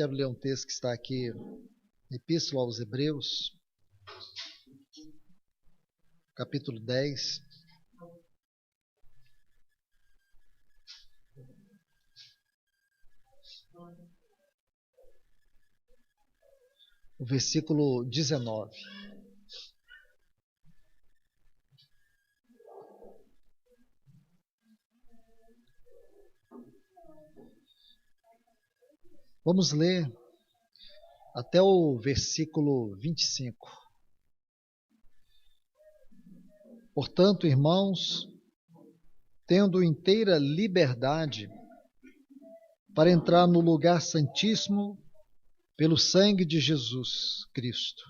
Quero ler um texto que está aqui, Epístola aos Hebreus, capítulo 10. O versículo 19. Vamos ler até o versículo 25. Portanto, irmãos, tendo inteira liberdade para entrar no lugar santíssimo pelo sangue de Jesus Cristo,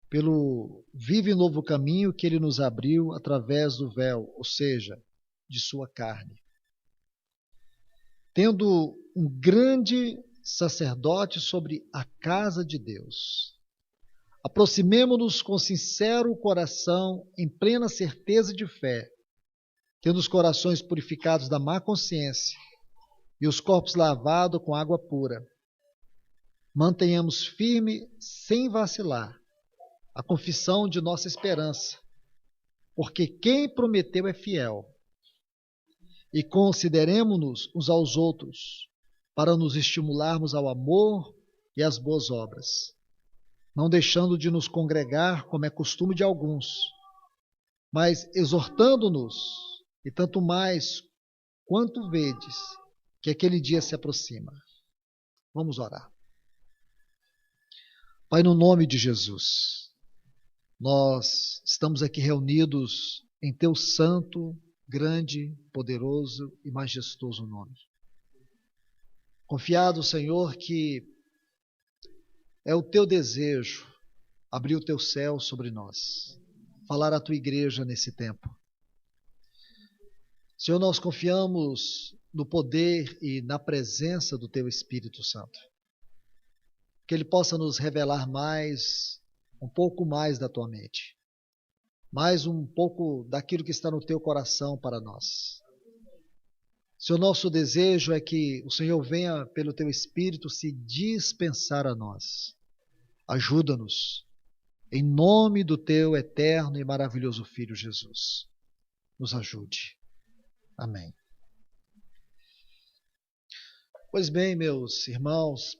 pelo vivo e novo caminho que ele nos abriu através do véu, ou seja, de sua carne. Tendo um grande sacerdote sobre a casa de Deus, aproximemo-nos com sincero coração, em plena certeza de fé, tendo os corações purificados da má consciência e os corpos lavados com água pura. Mantenhamos firme, sem vacilar, a confissão de nossa esperança, porque quem prometeu é fiel. E consideremo-nos uns aos outros, para nos estimularmos ao amor e às boas obras, não deixando de nos congregar, como é costume de alguns, mas exortando-nos, e tanto mais quanto vedes que aquele dia se aproxima. Vamos orar. Pai, no nome de Jesus, nós estamos aqui reunidos em Teu santo, grande, poderoso e majestoso nome. Confiado, Senhor, que é o Teu desejo abrir o Teu céu sobre nós, falar à Tua igreja nesse tempo. Senhor, nós confiamos no poder e na presença do Teu Espírito Santo. Que Ele possa nos revelar mais, um pouco mais da Tua mente. Mais um pouco daquilo que está no Teu coração para nós. Senhor, nosso desejo é que o Senhor venha pelo Teu Espírito se dispensar a nós. Ajuda-nos, em nome do Teu eterno e maravilhoso Filho Jesus. Nos ajude. Amém. Pois bem, meus irmãos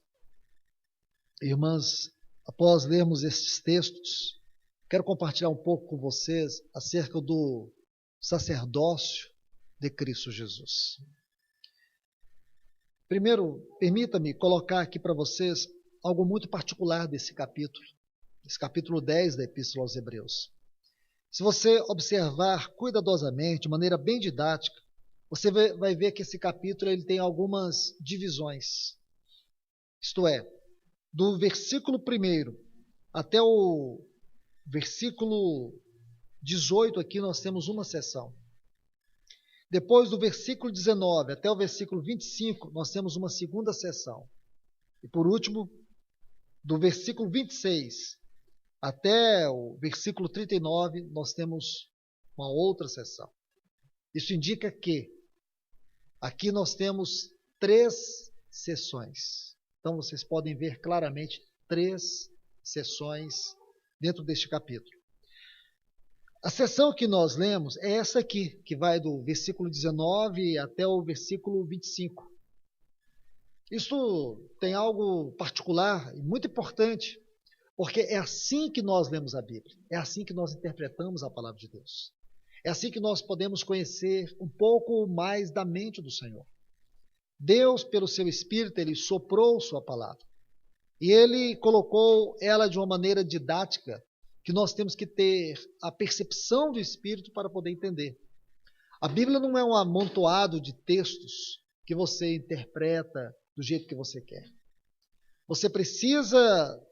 e irmãs, após lermos estes textos, quero compartilhar um pouco com vocês acerca do sacerdócio de Cristo Jesus. Primeiro, permita-me colocar aqui para vocês algo muito particular desse capítulo 10 da Epístola aos Hebreus. Se você observar cuidadosamente, de maneira bem didática, você vai ver que esse capítulo ele tem algumas divisões. Isto é, do versículo 1 até o versículo 18 aqui nós temos uma seção. Depois do versículo 19 até o versículo 25 nós temos uma segunda seção. E por último, do versículo 26 até o versículo 39 nós temos uma outra seção. Isso indica que aqui nós temos 3 sessões. Então vocês podem ver claramente 3 sessões dentro deste capítulo. A sessão que nós lemos é essa aqui, que vai do versículo 19 até o versículo 25. Isso tem algo particular e muito importante, porque é assim que nós lemos a Bíblia, é assim que nós interpretamos a palavra de Deus. É assim que nós podemos conhecer um pouco mais da mente do Senhor. Deus, pelo seu Espírito, Ele soprou sua palavra. E Ele colocou ela de uma maneira didática, que nós temos que ter a percepção do Espírito para poder entender. A Bíblia não é um amontoado de textos que você interpreta do jeito que você quer. Você precisa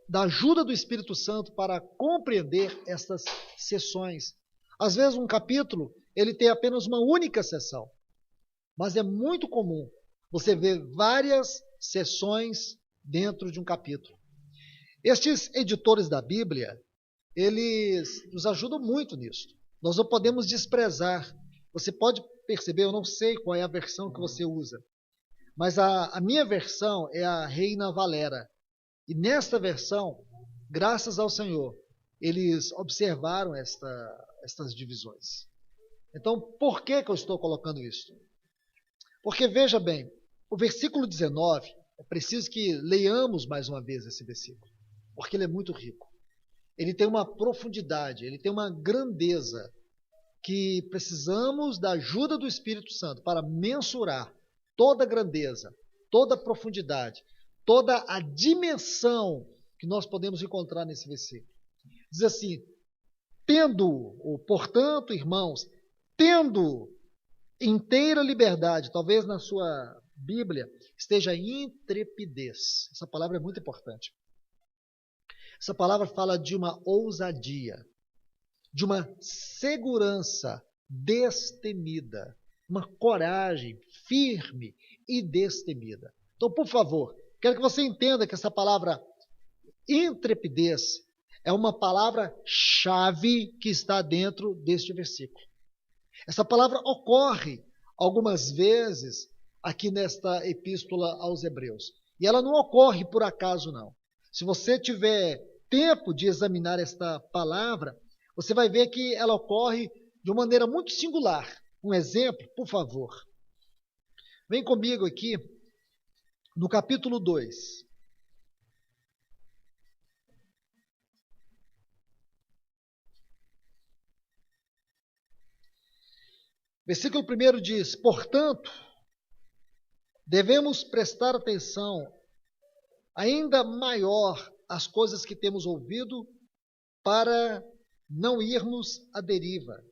da ajuda do Espírito Santo para compreender estas sessões. Às vezes um capítulo ele tem apenas uma única sessão, mas é muito comum você ver várias sessões dentro de um capítulo. Estes editores da Bíblia, eles nos ajudam muito nisso. Nós não podemos desprezar. Você pode perceber, eu não sei qual é a versão que você usa, Mas a minha versão é a Reina Valera. E nesta versão, graças ao Senhor, eles observaram estas divisões. Então, por que eu estou colocando isso? Porque, veja bem, o versículo 19, é preciso que leiamos mais uma vez esse versículo, porque ele é muito rico. Ele tem uma profundidade, ele tem uma grandeza que precisamos da ajuda do Espírito Santo para mensurar toda a grandeza, toda a profundidade, toda a dimensão que nós podemos encontrar nesse versículo. Diz assim: ou portanto, irmãos, tendo inteira liberdade, talvez na sua Bíblia esteja intrepidez. Essa palavra é muito importante. Essa palavra fala de uma ousadia, de uma segurança destemida, uma coragem firme e destemida. Então, por favor, quero que você entenda que essa palavra intrepidez é uma palavra-chave que está dentro deste versículo. Essa palavra ocorre algumas vezes aqui nesta epístola aos Hebreus. E ela não ocorre por acaso, não. Se você tiver tempo de examinar esta palavra, você vai ver que ela ocorre de uma maneira muito singular. Um exemplo, por favor. Vem comigo aqui no capítulo 2. Versículo 1 diz: portanto, devemos prestar atenção ainda maior às coisas que temos ouvido, para não irmos à deriva.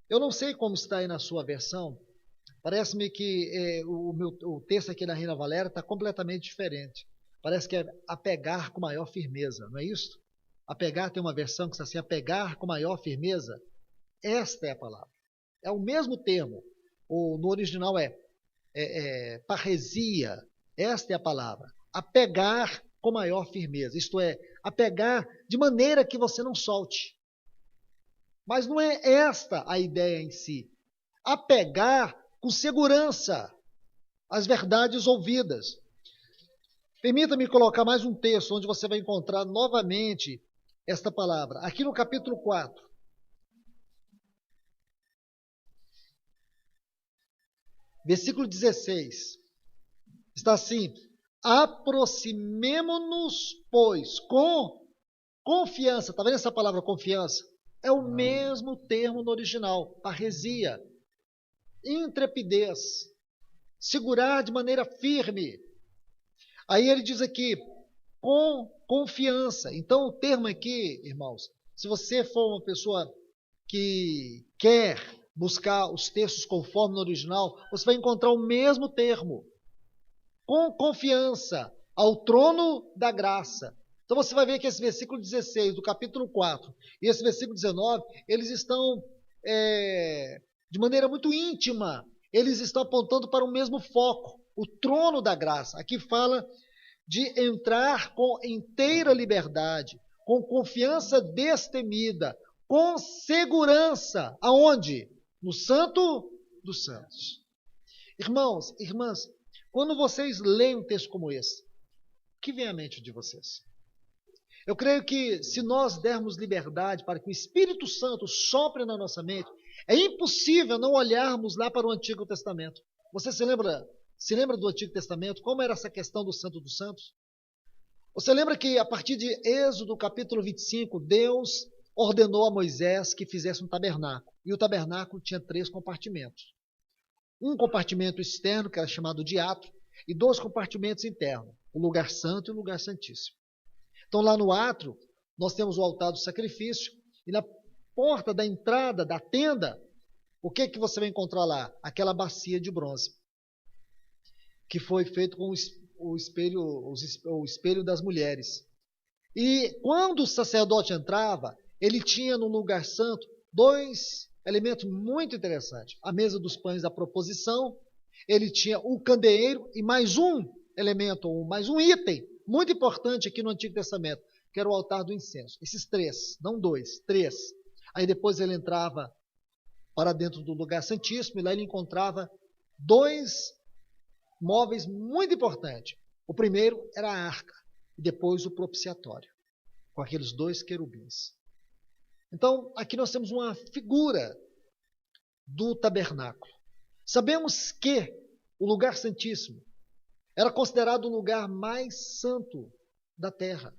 Eu não sei como está aí na sua versão. Parece-me que o texto aqui na Reina Valera está completamente diferente. Parece que é apegar com maior firmeza, não é isso? Apegar tem uma versão que está assim: apegar com maior firmeza. Esta é a palavra. É o mesmo termo. No original é parresia. Esta é a palavra. Apegar com maior firmeza. Isto é, apegar de maneira que você não solte. Mas não é esta a ideia em si. Apegar com segurança as verdades ouvidas. Permita-me colocar mais um texto onde você vai encontrar novamente esta palavra. Aqui no capítulo 4. Versículo 16. Está assim: aproximemo-nos, pois, com confiança. Está vendo essa palavra confiança? É o mesmo termo no original, parresia. Intrepidez, segurar de maneira firme. Aí ele diz aqui, com confiança. Então o termo aqui, irmãos, se você for uma pessoa que quer buscar os textos conforme no original, você vai encontrar o mesmo termo, com confiança, ao trono da graça. Então você vai ver que esse versículo 16 do capítulo 4 e esse versículo 19, eles estão de maneira muito íntima, eles estão apontando para o mesmo foco, o trono da graça. Aqui fala de entrar com inteira liberdade, com confiança destemida, com segurança. Aonde? No Santo dos Santos. Irmãos, irmãs, quando vocês leem um texto como esse, o que vem à mente de vocês? Eu creio que se nós dermos liberdade para que o Espírito Santo sopre na nossa mente, é impossível não olharmos lá para o Antigo Testamento. Você se lembra do Antigo Testamento? Como era essa questão do Santo dos Santos? Você lembra que a partir de Êxodo capítulo 25, Deus ordenou a Moisés que fizesse um tabernáculo. E o tabernáculo tinha 3 compartimentos. Um compartimento externo, que era chamado de átrio, e 2 compartimentos internos, o lugar santo e o lugar santíssimo. Então lá no átrio, nós temos o altar do sacrifício, e na porta da entrada da tenda, o que você vai encontrar lá? Aquela bacia de bronze, que foi feito com o espelho das mulheres. E quando o sacerdote entrava, ele tinha no lugar santo 2 elementos muito interessantes. A mesa dos pães da proposição, ele tinha o candeeiro e mais um elemento, mais um item muito importante aqui no Antigo Testamento, que era o altar do incenso. Esses 3, não 2, 3. Aí depois ele entrava para dentro do lugar santíssimo e lá ele encontrava 2 móveis muito importantes. O primeiro era a arca, e depois o propiciatório, com aqueles 2 querubins. Então, aqui nós temos uma figura do tabernáculo. Sabemos que o lugar santíssimo era considerado o lugar mais santo da terra.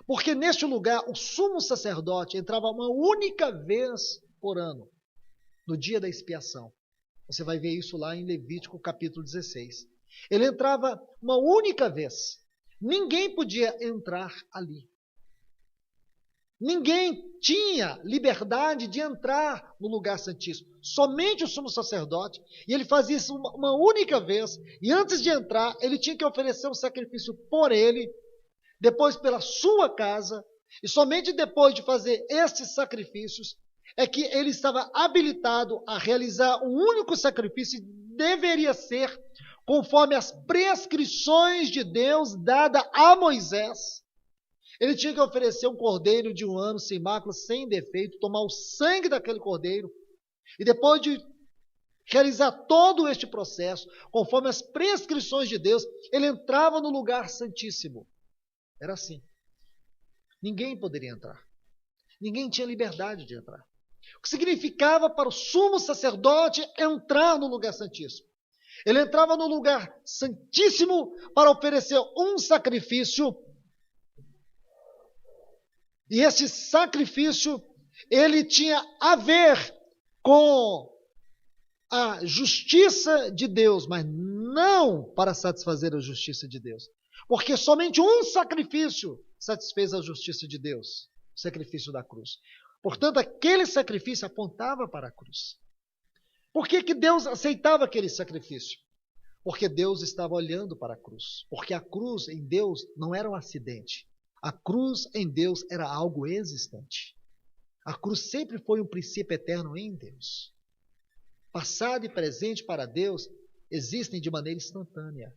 Porque neste lugar o sumo sacerdote entrava uma única vez por ano, no dia da expiação. Você vai ver isso lá em Levítico capítulo 16. Ele entrava uma única vez. Ninguém podia entrar ali. Ninguém tinha liberdade de entrar no lugar santíssimo. Somente o sumo sacerdote. E ele fazia isso uma única vez. E antes de entrar, ele tinha que oferecer um sacrifício por ele, depois pela sua casa. E somente depois de fazer estes sacrifícios é que ele estava habilitado a realizar um único sacrifício. Deveria ser conforme as prescrições de Deus dada a Moisés. Ele tinha que oferecer um cordeiro de 1 ano, sem mácula, sem defeito, tomar o sangue daquele cordeiro, e depois de realizar todo este processo, conforme as prescrições de Deus, ele entrava no lugar santíssimo. Era assim. Ninguém poderia entrar. Ninguém tinha liberdade de entrar. O que significava para o sumo sacerdote entrar no lugar santíssimo? Ele entrava no lugar santíssimo para oferecer um sacrifício. E esse sacrifício, ele tinha a ver com a justiça de Deus, mas não para satisfazer a justiça de Deus. Porque somente um sacrifício satisfez a justiça de Deus, o sacrifício da cruz. Portanto, aquele sacrifício apontava para a cruz. Por que Deus aceitava aquele sacrifício? Porque Deus estava olhando para a cruz. Porque a cruz em Deus não era um acidente. A cruz em Deus era algo existente. A cruz sempre foi um princípio eterno em Deus. Passado e presente para Deus existem de maneira instantânea.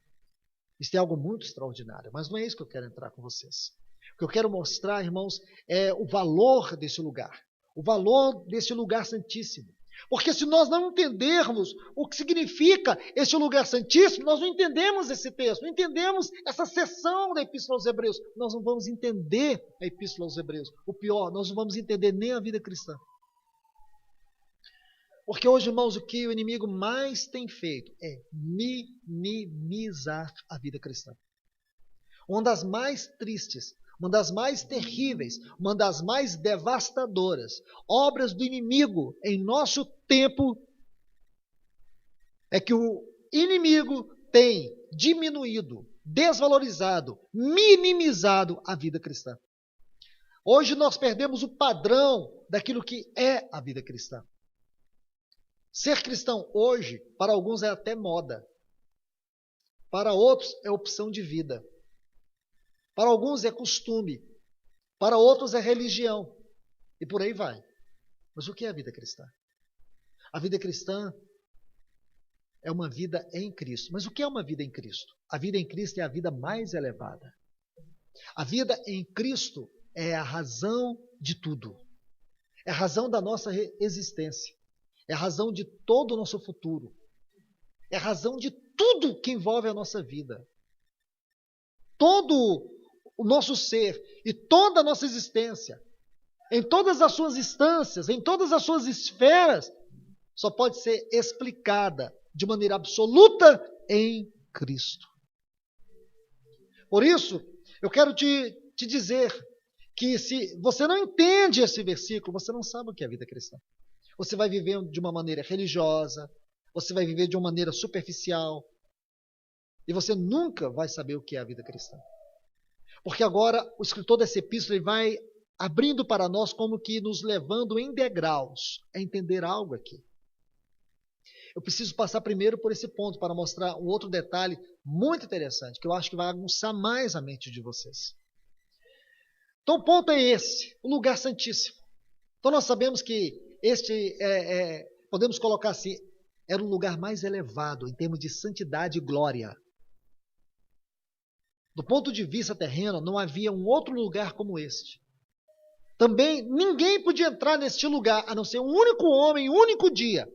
Isso é algo muito extraordinário, mas não é isso que eu quero entrar com vocês. O que eu quero mostrar, irmãos, é o valor desse lugar. O valor desse lugar santíssimo. Porque se nós não entendermos o que significa este lugar santíssimo, nós não entendemos esse texto, não entendemos essa seção da Epístola aos Hebreus. Nós não vamos entender a Epístola aos Hebreus. O pior, nós não vamos entender nem a vida cristã. Porque hoje, irmãos, o que o inimigo mais tem feito é minimizar a vida cristã. Uma das mais tristes, uma das mais terríveis, uma das mais devastadoras obras do inimigo em nosso tempo é que o inimigo tem diminuído, desvalorizado, minimizado a vida cristã. Hoje nós perdemos o padrão daquilo que é a vida cristã. Ser cristão hoje, para alguns é até moda. Para outros é opção de vida. Para alguns é costume. Para outros é religião. E por aí vai. Mas o que é a vida cristã? A vida cristã é uma vida em Cristo. Mas o que é uma vida em Cristo? A vida em Cristo é a vida mais elevada. A vida em Cristo é a razão de tudo. É a razão da nossa existência. É a razão de todo o nosso futuro. É a razão de tudo que envolve a nossa vida. Todo o nosso ser e toda a nossa existência, em todas as suas instâncias, em todas as suas esferas, só pode ser explicada de maneira absoluta em Cristo. Por isso, eu quero te dizer que se você não entende esse versículo, você não sabe o que é a vida cristã. Você vai viver de uma maneira religiosa, você vai viver de uma maneira superficial, e você nunca vai saber o que é a vida cristã. Porque agora o escritor dessa epístola ele vai abrindo para nós como que nos levando em degraus a entender algo aqui. Eu preciso passar primeiro por esse ponto para mostrar um outro detalhe muito interessante, que eu acho que vai aguçar mais a mente de vocês. Então o ponto é esse, o lugar santíssimo. Então nós sabemos que este, podemos colocar assim, era o lugar mais elevado em termos de santidade e glória. Do ponto de vista terreno, não havia um outro lugar como este. Também ninguém podia entrar neste lugar, a não ser um único homem, um único dia.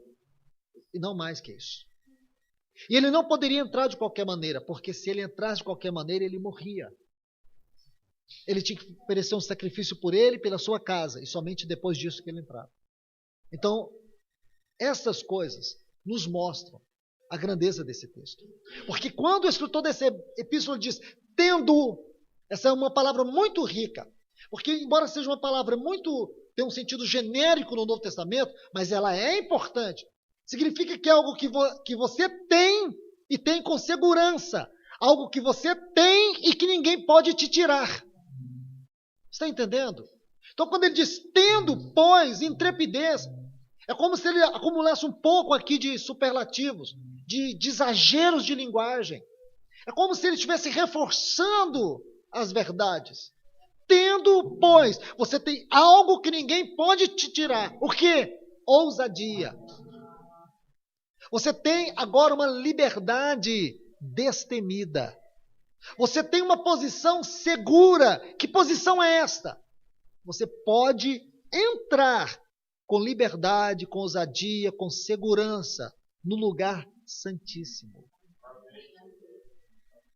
E não mais que isso. E ele não poderia entrar de qualquer maneira, porque se ele entrasse de qualquer maneira, ele morria. Ele tinha que oferecer um sacrifício por ele e pela sua casa, e somente depois disso que ele entrava. Então, essas coisas nos mostram a grandeza desse texto. Porque quando o escritor desse epístola diz, tendo, essa é uma palavra muito rica, porque embora seja uma palavra tem um sentido genérico no Novo Testamento, mas ela é importante. Significa que é algo que você tem e tem com segurança. Algo que você tem e que ninguém pode te tirar. Está entendendo? Então, quando ele diz, tendo, pois, intrepidez, é como se ele acumulasse um pouco aqui de superlativos, de exageros de linguagem. É como se ele estivesse reforçando as verdades. Tendo, pois, você tem algo que ninguém pode te tirar. O quê? Ousadia. Você tem agora uma liberdade destemida. Você tem uma posição segura. Que posição é esta? Você pode entrar com liberdade, com ousadia, com segurança no lugar santíssimo.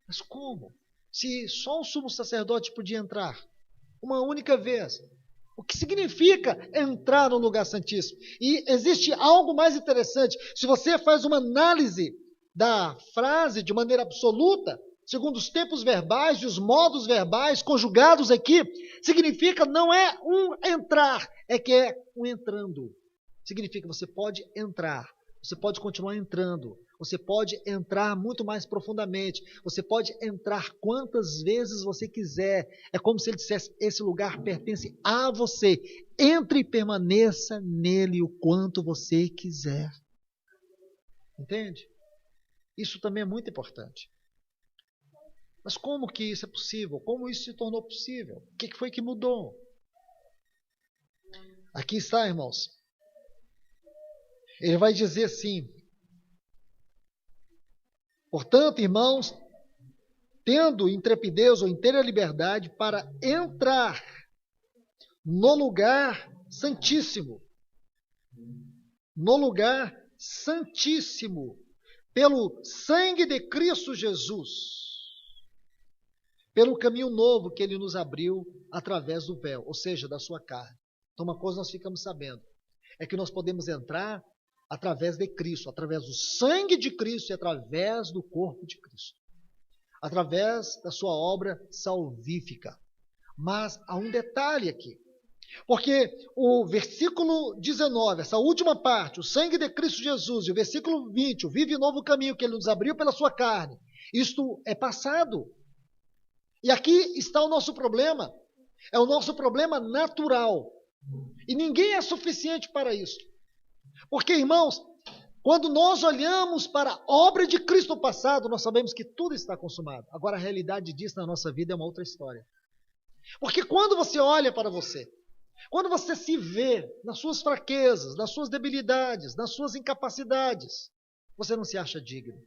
Mas como? Se só o sumo sacerdote podia entrar uma única vez. O que significa entrar no lugar santíssimo? E existe algo mais interessante. Se você faz uma análise da frase de maneira absoluta, segundo os tempos verbais e os modos verbais conjugados aqui, significa não é um entrar, é que é um entrando. Significa que você pode entrar, você pode continuar entrando, você pode entrar muito mais profundamente, você pode entrar quantas vezes você quiser. É como se ele dissesse, esse lugar pertence a você. Entre e permaneça nele o quanto você quiser. Entende? Isso também é muito importante. Mas como que isso é possível? Como isso se tornou possível? O que foi que mudou? Aqui está, irmãos. Ele vai dizer assim, portanto, irmãos, tendo intrepidez ou inteira liberdade para entrar no lugar santíssimo, pelo sangue de Cristo Jesus, pelo caminho novo que ele nos abriu através do véu, ou seja, da sua carne. Então, uma coisa nós ficamos sabendo, é que nós podemos entrar através de Cristo, através do sangue de Cristo e através do corpo de Cristo. Através da sua obra salvífica. Mas há um detalhe aqui. Porque o versículo 19, essa última parte, o sangue de Cristo Jesus, e o versículo 20, o vive novo caminho que ele nos abriu pela sua carne, isto é passado. E aqui está o nosso problema. É o nosso problema natural. E ninguém é suficiente para isso. Porque, irmãos, quando nós olhamos para a obra de Cristo passado, nós sabemos que tudo está consumado. Agora, a realidade disso na nossa vida é uma outra história. Porque quando você olha para você, quando você se vê nas suas fraquezas, nas suas debilidades, nas suas incapacidades, você não se acha digno.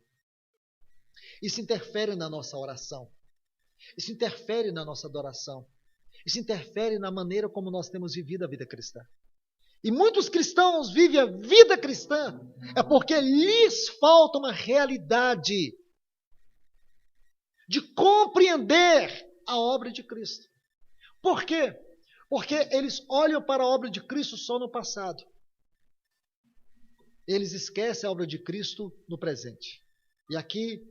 Isso interfere na nossa oração. Isso interfere na nossa adoração. Isso interfere na maneira como nós temos vivido a vida cristã. E muitos cristãos vivem a vida cristã é porque lhes falta uma realidade de compreender a obra de Cristo. Por quê? Porque eles olham para a obra de Cristo só no passado. Eles esquecem a obra de Cristo no presente. E aqui,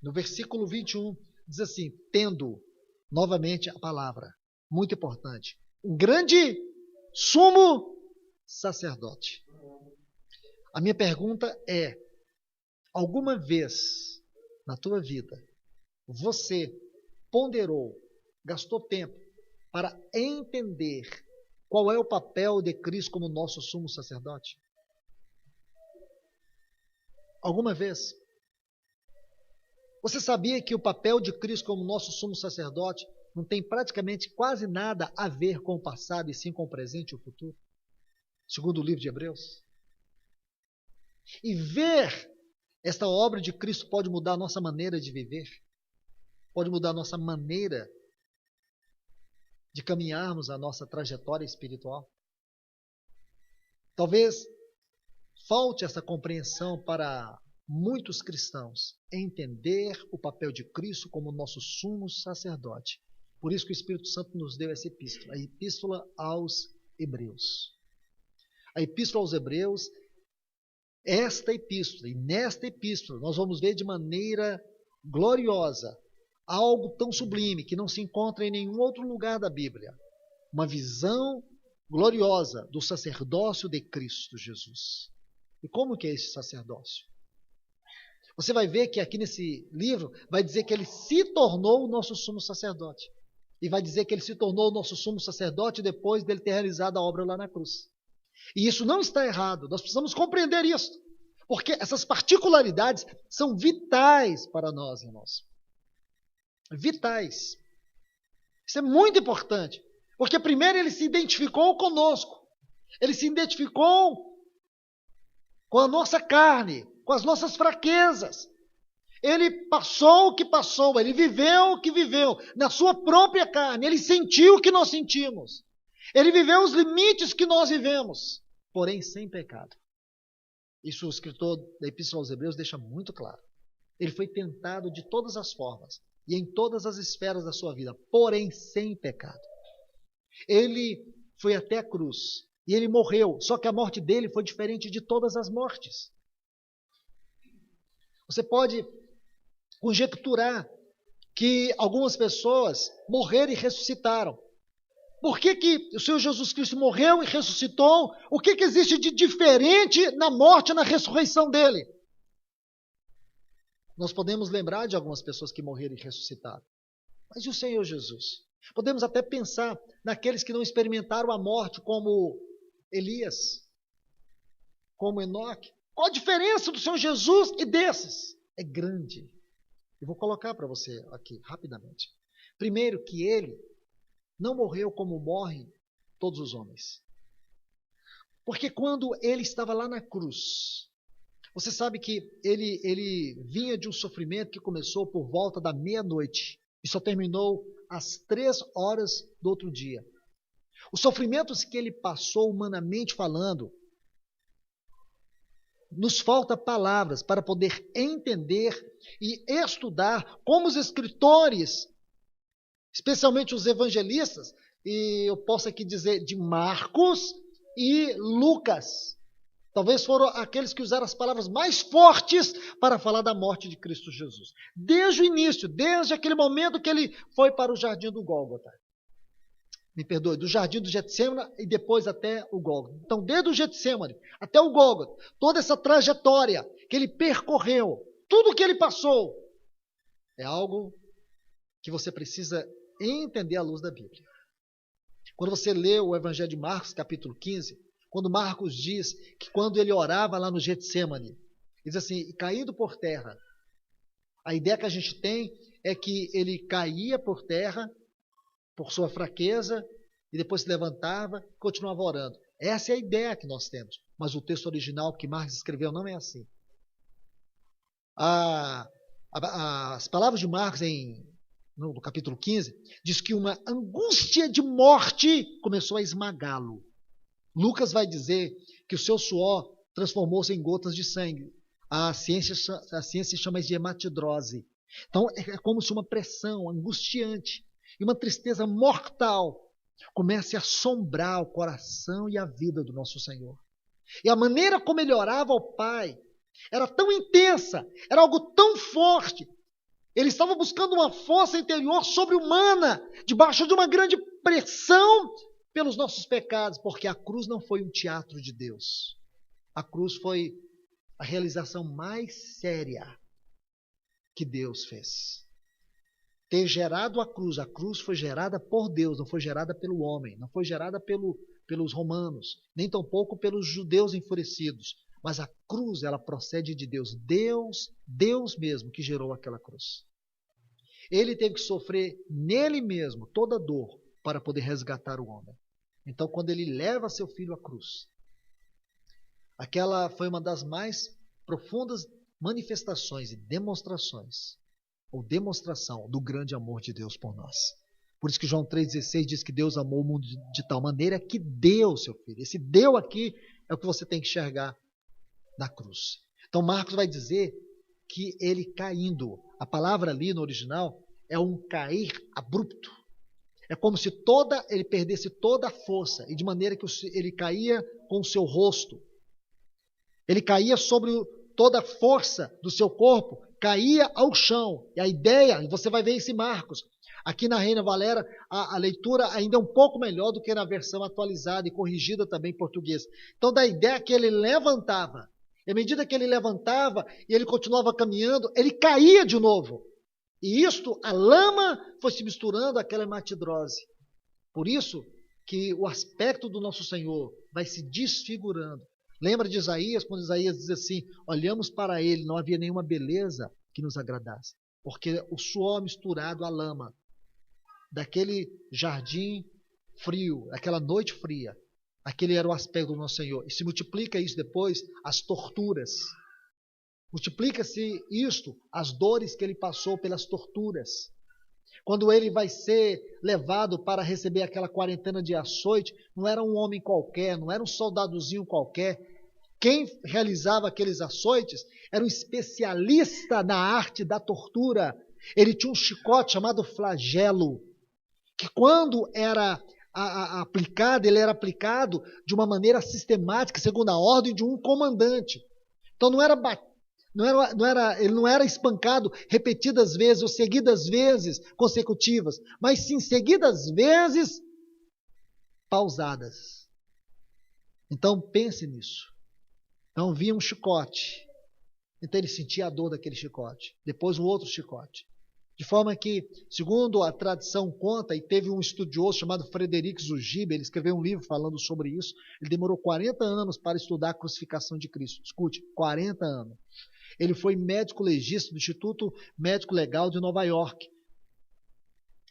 no versículo 21, diz assim, tendo, novamente a palavra, muito importante, um grande sumo sacerdote. A minha pergunta é, alguma vez na tua vida, você ponderou, gastou tempo para entender qual é o papel de Cristo como nosso sumo sacerdote? Alguma vez? Você sabia que o papel de Cristo como nosso sumo sacerdote não tem praticamente quase nada a ver com o passado e sim com o presente e o futuro? Segundo o livro de Hebreus. E ver esta obra de Cristo pode mudar a nossa maneira de viver, pode mudar a nossa maneira de caminharmos a nossa trajetória espiritual. Talvez falte essa compreensão para muitos cristãos entender o papel de Cristo como nosso sumo sacerdote. Por isso que o Espírito Santo nos deu essa epístola, a Epístola aos Hebreus. A Epístola aos Hebreus, esta epístola, e nesta epístola nós vamos ver de maneira gloriosa algo tão sublime que não se encontra em nenhum outro lugar da Bíblia. Uma visão gloriosa do sacerdócio de Cristo Jesus. E como que é esse sacerdócio? Você vai ver que aqui nesse livro vai dizer que ele se tornou o nosso sumo sacerdote. E vai dizer que ele se tornou o nosso sumo sacerdote depois dele ter realizado a obra lá na cruz. E isso não está errado, nós precisamos compreender isso. Porque essas particularidades são vitais para nós, irmãos. Vitais. Isso é muito importante. Porque primeiro ele se identificou conosco. Ele se identificou com a nossa carne, com as nossas fraquezas. Ele passou o que passou, ele viveu o que viveu, na sua própria carne. Ele sentiu o que nós sentimos. Ele viveu os limites que nós vivemos, porém sem pecado. Isso o escritor da Epístola aos Hebreus deixa muito claro. Ele foi tentado de todas as formas e em todas as esferas da sua vida, porém sem pecado. Ele foi até a cruz e ele morreu, só que a morte dele foi diferente de todas as mortes. Você pode conjecturar que algumas pessoas morreram e ressuscitaram. Por que o Senhor Jesus Cristo morreu e ressuscitou? O que existe de diferente na morte e na ressurreição dele? Nós podemos lembrar de algumas pessoas que morreram e ressuscitaram. Mas e o Senhor Jesus? Podemos até pensar naqueles que não experimentaram a morte, como Elias, como Enoque. Qual a diferença do Senhor Jesus e desses? É grande. Eu vou colocar para você aqui, rapidamente. Primeiro, que ele não morreu como morrem todos os homens. Porque quando ele estava lá na cruz, você sabe que ele vinha de um sofrimento que começou por volta da meia-noite e só terminou às 3 horas do outro dia. Os sofrimentos que ele passou, humanamente falando, nos falta palavras para poder entender e estudar como os escritores, especialmente os evangelistas, e eu posso aqui dizer de Marcos e Lucas, talvez foram aqueles que usaram as palavras mais fortes para falar da morte de Cristo Jesus. Desde o início, desde aquele momento que ele foi para o jardim do Gólgota. Me perdoe, do jardim do Getsêmani e depois até o Gólgota. Então, desde o Getsêmani até o Gólgota, toda essa trajetória que ele percorreu, tudo o que ele passou, é algo que você precisa entender à luz da Bíblia. Quando você lê o Evangelho de Marcos, capítulo 15, quando Marcos diz que quando ele orava lá no Getsêmani, diz assim, e caindo por terra, a ideia que a gente tem é que ele caía por terra, por sua fraqueza, e depois se levantava e continuava orando. Essa é a ideia que nós temos, mas o texto original que Marcos escreveu não é assim. As palavras de Marcos no capítulo 15, diz que uma angústia de morte começou a esmagá-lo. Lucas vai dizer que o seu suor transformou-se em gotas de sangue. A ciência chama isso de hematidrose. Então é como se uma pressão angustiante e uma tristeza mortal comece a assombrar o coração e a vida do nosso Senhor. E a maneira como ele orava ao Pai era tão intensa, era algo tão forte. Ele estava buscando uma força interior sobre-humana, debaixo de uma grande pressão pelos nossos pecados, porque a cruz não foi um teatro de Deus. A cruz foi a realização mais séria que Deus fez. Ter gerado a cruz foi gerada por Deus, não foi gerada pelo homem, não foi gerada pelos romanos, nem tampouco pelos judeus enfurecidos, mas a cruz, ela procede de Deus. Deus mesmo que gerou aquela cruz. Ele teve que sofrer nele mesmo toda a dor para poder resgatar o homem. Então, quando ele leva seu filho à cruz, aquela foi uma das mais profundas manifestações e demonstrações, ou demonstração do grande amor de Deus por nós. Por isso que João 3,16 diz que Deus amou o mundo de tal maneira que deu seu filho. Esse deu aqui é o que você tem que enxergar na cruz. Então Marcos vai dizer que ele caindo. A palavra ali no original é um cair abrupto. É como se ele perdesse toda a força, e de maneira que ele caía com o seu rosto. Ele caía sobre toda a força do seu corpo, caía ao chão. E a ideia, e você vai ver isso em Marcos, aqui na Reina Valera, a leitura ainda é um pouco melhor do que na versão atualizada e corrigida também em português. Então dá a ideia que ele levantava. E à medida que ele levantava e ele continuava caminhando, ele caía de novo. E isto, a lama foi se misturando àquela hematidrose. Por isso que o aspecto do nosso Senhor vai se desfigurando. Lembra de Isaías, quando Isaías diz assim, olhamos para ele, não havia nenhuma beleza que nos agradasse. Porque o suor misturado à lama, daquele jardim frio, aquela noite fria, aquele era o aspecto do nosso Senhor. E se multiplica isso depois, as torturas. Multiplica-se isto, as dores que ele passou pelas torturas. Quando ele vai ser levado para receber aquela quarentena de açoite, não era um homem qualquer, não era um soldadozinho qualquer. Quem realizava aqueles açoites era um especialista na arte da tortura. Ele tinha um chicote chamado flagelo, que quando era aplicado, ele era aplicado de uma maneira sistemática, segundo a ordem de um comandante. Então ele não era espancado repetidas vezes ou seguidas vezes consecutivas, mas sim seguidas vezes pausadas. Então pense nisso. Então vinha um chicote, então ele sentia a dor daquele chicote, depois um outro chicote. De forma que, segundo a tradição conta, e teve um estudioso chamado Frederic Zugibe, ele escreveu um livro falando sobre isso, ele demorou 40 anos para estudar a crucificação de Cristo. Escute, 40 anos. Ele foi médico legista do Instituto Médico Legal de Nova York.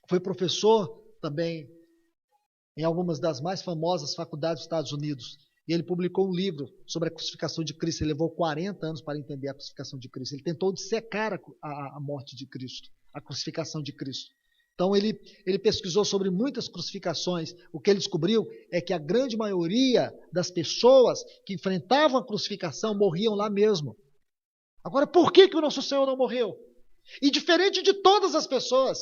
Foi professor também em algumas das mais famosas faculdades dos Estados Unidos. E ele publicou um livro sobre a crucificação de Cristo. Ele levou 40 anos para entender a crucificação de Cristo. Ele tentou dissecar a morte de Cristo, a crucificação de Cristo. Então ele pesquisou sobre muitas crucificações. O que ele descobriu é que a grande maioria das pessoas que enfrentavam a crucificação morriam lá mesmo. Agora, por que o nosso Senhor não morreu? E diferente de todas as pessoas,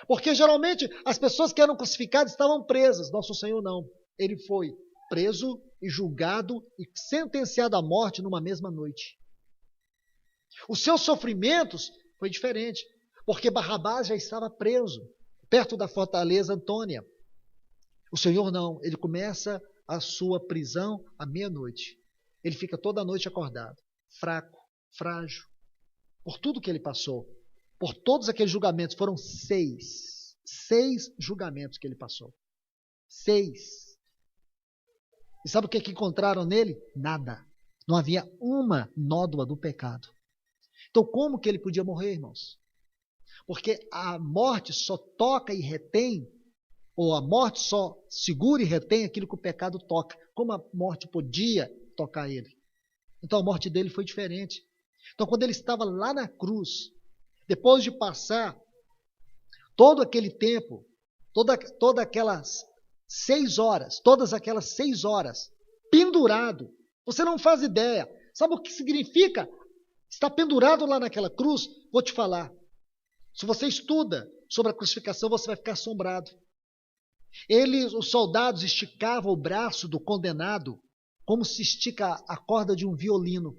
porque geralmente as pessoas que eram crucificadas estavam presas, nosso Senhor não. Ele foi preso e julgado e sentenciado à morte numa mesma noite. Os seus sofrimentos foi diferente, porque Barrabás já estava preso, perto da fortaleza Antônia. O Senhor não, ele começa a sua prisão à meia-noite. Ele fica toda a noite acordado, fraco, frágil, por tudo que ele passou, por todos aqueles julgamentos. Foram 6 julgamentos que ele passou. 6. E sabe o que encontraram nele? Nada. Não havia uma nódoa do pecado. Então como que ele podia morrer, irmãos? Porque a morte só toca e retém, ou a morte só segura e retém aquilo que o pecado toca. Como a morte podia tocar ele? Então a morte dele foi diferente. Então quando ele estava lá na cruz, depois de passar todo aquele tempo, todas aquelas 6 horas, pendurado, você não faz ideia. Sabe o que significa estar pendurado lá naquela cruz? Vou te falar. Se você estuda sobre a crucificação, você vai ficar assombrado. Os soldados esticavam o braço do condenado como se estica a corda de um violino.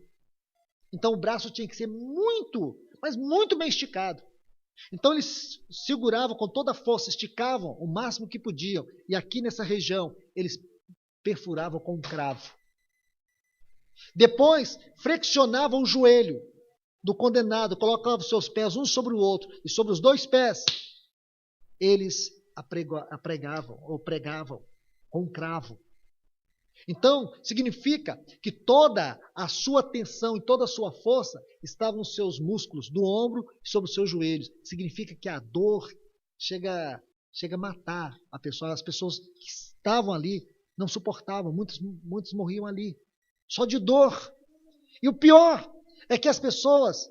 Então o braço tinha que ser muito, mas muito bem esticado. Então eles seguravam com toda a força, esticavam o máximo que podiam. E aqui nessa região, eles perfuravam com um cravo. Depois, flexionavam o joelho do condenado, colocavam os seus pés um sobre o outro. E sobre os 2 pés, eles pregavam com um cravo. Então, significa que toda a sua tensão e toda a sua força estavam nos seus músculos, do ombro e sobre os seus joelhos. Significa que a dor chega a matar a pessoa. As pessoas que estavam ali não suportavam, muitos morriam ali, só de dor. E o pior é que as pessoas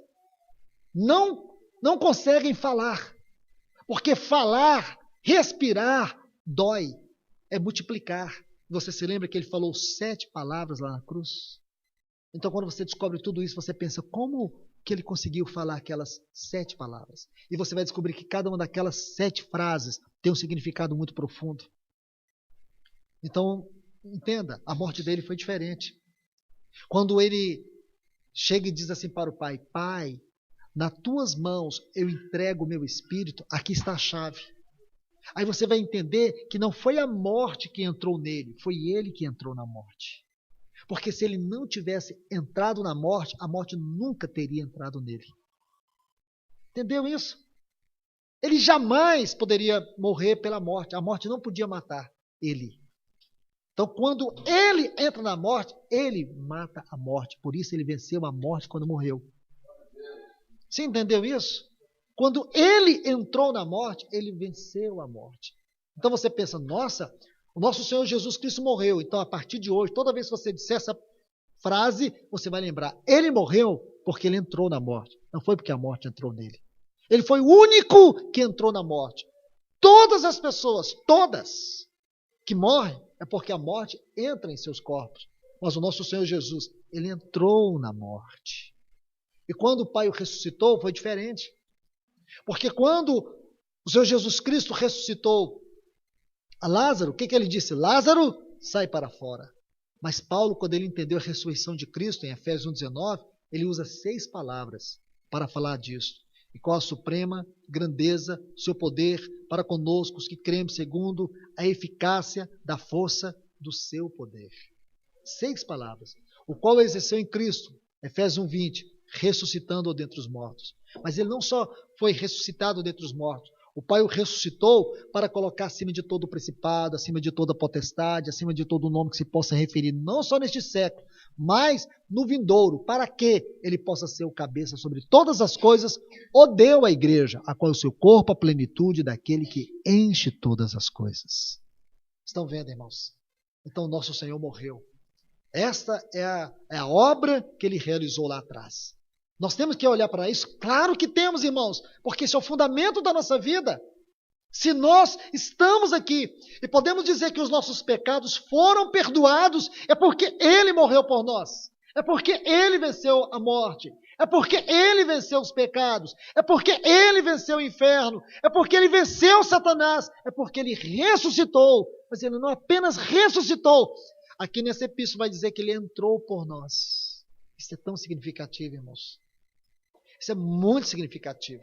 não conseguem falar, porque falar, respirar, dói, é multiplicar. Você se lembra que ele falou 7 palavras lá na cruz? Então, quando você descobre tudo isso, você pensa, como que ele conseguiu falar aquelas 7 palavras? E você vai descobrir que cada uma daquelas 7 frases tem um significado muito profundo. Então, entenda, a morte dele foi diferente. Quando ele chega e diz assim para o pai, Pai, nas tuas mãos eu entrego o meu espírito, aqui está a chave. Aí você vai entender que não foi a morte que entrou nele, foi ele que entrou na morte. Porque se ele não tivesse entrado na morte, a morte nunca teria entrado nele. Entendeu isso? Ele jamais poderia morrer pela morte. A morte não podia matar ele. Então, quando ele entra na morte, ele mata a morte. Por isso ele venceu a morte quando morreu. Você entendeu isso? Quando ele entrou na morte, ele venceu a morte. Então você pensa, nossa, o nosso Senhor Jesus Cristo morreu. Então, a partir de hoje, toda vez que você disser essa frase, você vai lembrar, ele morreu porque ele entrou na morte. Não foi porque a morte entrou nele. Ele foi o único que entrou na morte. Todas as pessoas, todas, que morrem, é porque a morte entra em seus corpos. Mas o nosso Senhor Jesus, ele entrou na morte. E quando o Pai o ressuscitou, foi diferente. Porque quando o Senhor Jesus Cristo ressuscitou a Lázaro, o que ele disse? Lázaro, sai para fora. Mas Paulo, quando ele entendeu a ressurreição de Cristo, em Efésios 1,19, ele usa 6 palavras para falar disso. E qual a suprema grandeza, seu poder para conosco, os que cremos segundo a eficácia da força do seu poder. 6 palavras. O qual exerceu em Cristo, Efésios 1,20, ressuscitando-o dentre os mortos. Mas ele não só foi ressuscitado dentre os mortos, o Pai o ressuscitou para colocar acima de todo o principado, acima de toda potestade, acima de todo nome que se possa referir, não só neste século, mas no vindouro, para que ele possa ser o cabeça sobre todas as coisas, o deu à igreja, a qual é o seu corpo, a plenitude daquele que enche todas as coisas. Estão vendo, irmãos? Então, nosso Senhor morreu. Esta é a obra que ele realizou lá atrás. Nós temos que olhar para isso? Claro que temos, irmãos, porque esse é o fundamento da nossa vida. Se nós estamos aqui e podemos dizer que os nossos pecados foram perdoados, é porque Ele morreu por nós. É porque Ele venceu a morte. É porque Ele venceu os pecados. É porque Ele venceu o inferno. É porque Ele venceu Satanás. É porque Ele ressuscitou. Mas Ele não apenas ressuscitou. Aqui nessa epístola vai dizer que Ele entrou por nós. Isso é tão significativo, irmãos. Isso é muito significativo,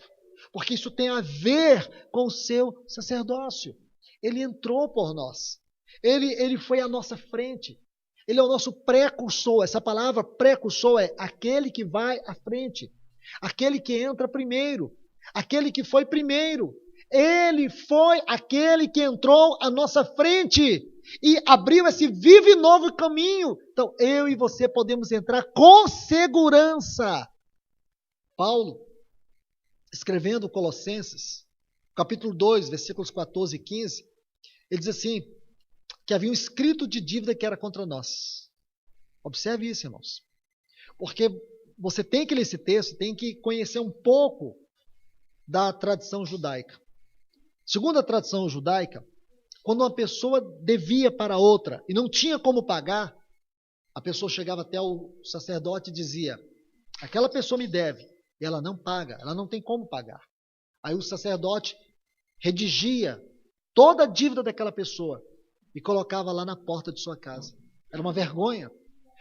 porque isso tem a ver com o seu sacerdócio. Ele entrou por nós. Ele foi à nossa frente. Ele é o nosso precursor. Essa palavra precursor é aquele que vai à frente, aquele que entra primeiro, aquele que foi primeiro. Ele foi aquele que entrou à nossa frente e abriu esse vivo e novo caminho. Então, eu e você podemos entrar com segurança. Paulo, escrevendo Colossenses, capítulo 2, versículos 14 e 15, ele diz assim, que havia um escrito de dívida que era contra nós. Observe isso, irmãos. Porque você tem que ler esse texto, tem que conhecer um pouco da tradição judaica. Segundo a tradição judaica, quando uma pessoa devia para outra e não tinha como pagar, a pessoa chegava até o sacerdote e dizia, aquela pessoa me deve. E ela não paga, ela não tem como pagar. Aí o sacerdote redigia toda a dívida daquela pessoa e colocava lá na porta de sua casa. Era uma vergonha.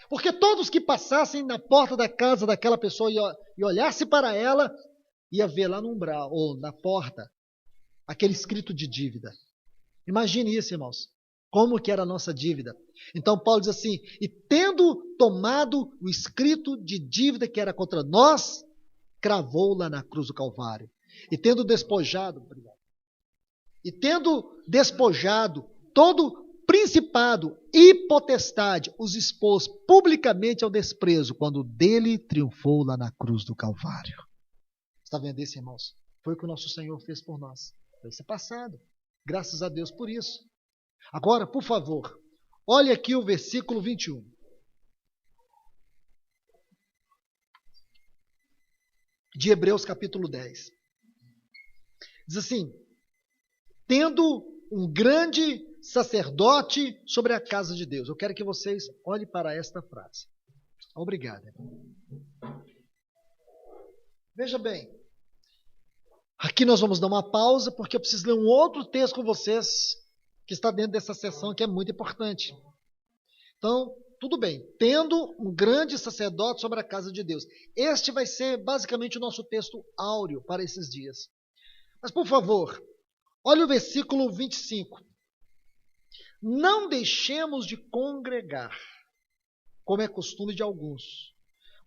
Porque todos que passassem na porta da casa daquela pessoa e olhassem para ela, ia ver lá no umbral ou na porta aquele escrito de dívida. Imagine isso, irmãos. Como que era a nossa dívida. Então Paulo diz assim, e tendo tomado o escrito de dívida que era contra nós, cravou-la na cruz do Calvário. E tendo despojado todo principado e potestade, os expôs publicamente ao desprezo, quando dele triunfou lá na cruz do Calvário. Está vendo isso, irmãos? Foi o que o nosso Senhor fez por nós. Isso é passado. Graças a Deus por isso. Agora, por favor, olhe aqui o versículo 21. De Hebreus capítulo 10. Diz assim, tendo um grande sacerdote sobre a casa de Deus. Eu quero que vocês olhem para esta frase. Obrigado. Veja bem, aqui nós vamos dar uma pausa, porque eu preciso ler um outro texto com vocês, que está dentro dessa sessão, que é muito importante. Então, tudo bem, tendo um grande sacerdote sobre a casa de Deus. Este vai ser basicamente o nosso texto áureo para esses dias. Mas, por favor, olha o versículo 25. Não deixemos de congregar, como é costume de alguns,